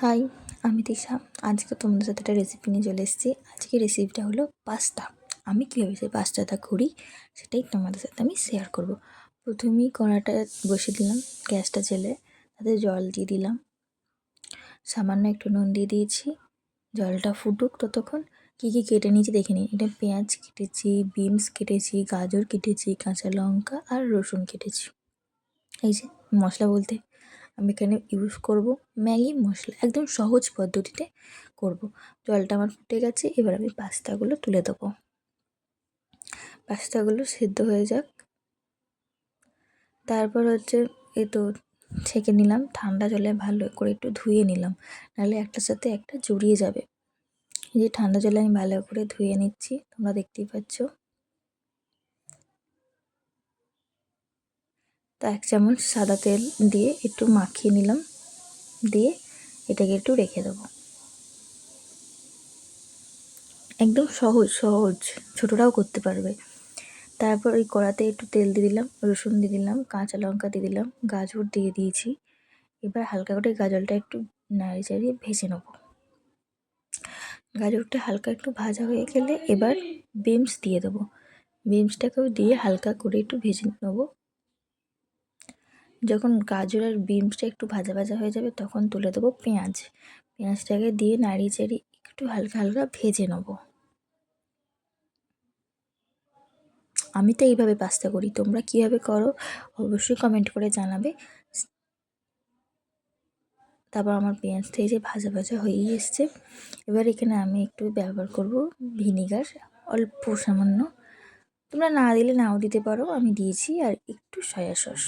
High, আমি তিশা। আজকে তোমাদের সাথে একটা রেসিপি নিয়ে চলে এসেছি। আজকের রেসিপিটা হলো পাস্তা। আমি কীভাবে সেই পাস্তাটা করি সেটাই তোমাদের সাথে আমি শেয়ার করব। প্রথমেই কড়াটা বসিয়ে দিলাম, গ্যাসটা জ্বেলে তাতে জল দিয়ে দিলাম, সামান্য একটু নুন দিয়ে দিয়েছি। জলটা ফুটুক ততক্ষণ কী কী কেটে নিয়েছি দেখে নিই। এটা পেঁয়াজ কেটেছি, বিনস কেটেছি, গাজর কেটেছি, কাঁচা লঙ্কা আর রসুন কেটেছি। এই যে মশলা বলতে আমি এখানে ইউজ করব ম্যাগি মশলা, একদম সহজ পদ্ধতিতে করব। জলটা আমার ফুটে গেছে, এবার আমি পাস্তাগুলো তুলে দেবো। পাস্তাগুলো সেদ্ধ হয়ে যাক। তারপর এই তো ছেঁকে নিলাম, ঠান্ডা জলে ভালো করে একটু ধুয়ে নিলাম, নাহলে একটার সাথে একটা জড়িয়ে যাবে। এই যে ঠান্ডা জলে আমি ভালো করে ধুয়ে নিচ্ছি, তোমরা দেখতেই পাচ্ছ। তা 1 চামচ সাদা তেল দিয়ে একটু মাখিয়ে নিলাম, দিয়ে এটাকে একটু রেখে দেবো। একদম সহজ, ছোটরাও করতে পারবে। তারপর ওই কড়াতে একটু তেল দিয়ে দিলাম, রসুন দিয়ে দিলাম, কাঁচা লঙ্কা দিয়ে দিলাম, গাজর দিয়ে দিয়েছি। এবার হালকা করে গাজরটা একটু নাড়িয়ে চাড়িয়ে ভেজে নেব। গাজরটা হালকা একটু ভাজা হয়ে গেলে এবার বিনস দিয়ে দেবো। বিনসটাকেও দিয়ে হালকা করে একটু ভেজে নেব। যখন গাজর আর বিনসটা একটু ভাজা ভাজা হয়ে যাবে তখন তুলে দেবো পেঁয়াজ। পেঁয়াজটাকে দিয়ে নাড়িয়ে চাড়িয়ে একটু হালকা হালকা ভেজে নেব। আমি তো এইভাবে পাস্তা করি, তোমরা কীভাবে করো অবশ্যই কমেন্ট করে জানাবে। তারপর আমার পেঁয়াজটা এই যে ভাজা ভাজা হয়েই এসছে। এবার এখানে আমি একটু ব্যবহার করব ভিনিগার, অল্প সামান্য, তোমরা না দিলে নাও দিতে পারো, আমি দিয়েছি। আর একটু সয়া সস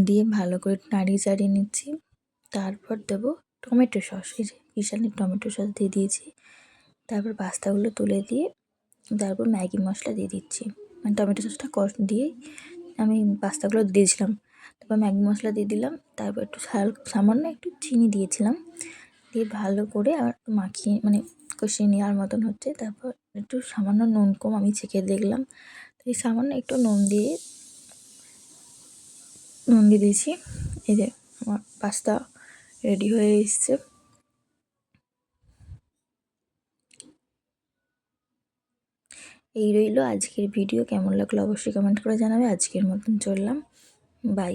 দিয়ে ভালো করে নাড়িয়ে চাড়িয়ে নিচ্ছি। তারপর দেবো টমেটো সস, এই যে বিশালের টমেটো সস দিয়ে দিয়েছি। তারপর পাস্তাগুলো তুলে দিয়ে তারপর ম্যাগি মশলা দিয়ে দিচ্ছি, মানে টমেটো সসটা দিয়ে আমি পাস্তাগুলো দিয়েছিলাম। তারপর ম্যাগি মশলা দিয়ে দিলাম, তারপর একটু সামান্য একটু চিনি দিয়েছিলাম, দিয়ে ভালো করে আর মাখিয়ে মানে কষিয়ে নেওয়ার মতন হচ্ছে। তারপর একটু সামান্য নুন কম আমি চেখে দেখলাম, এই সামান্য একটু নুন দিয়ে দিয়েছি। এই যে আমার পাস্তা রেডি হয়ে এসছে। এই রইল আজকের ভিডিও। কেমন লাগলো অবশ্যই কমেন্ট করে জানাবে। আজকের মতন চললাম, বাই।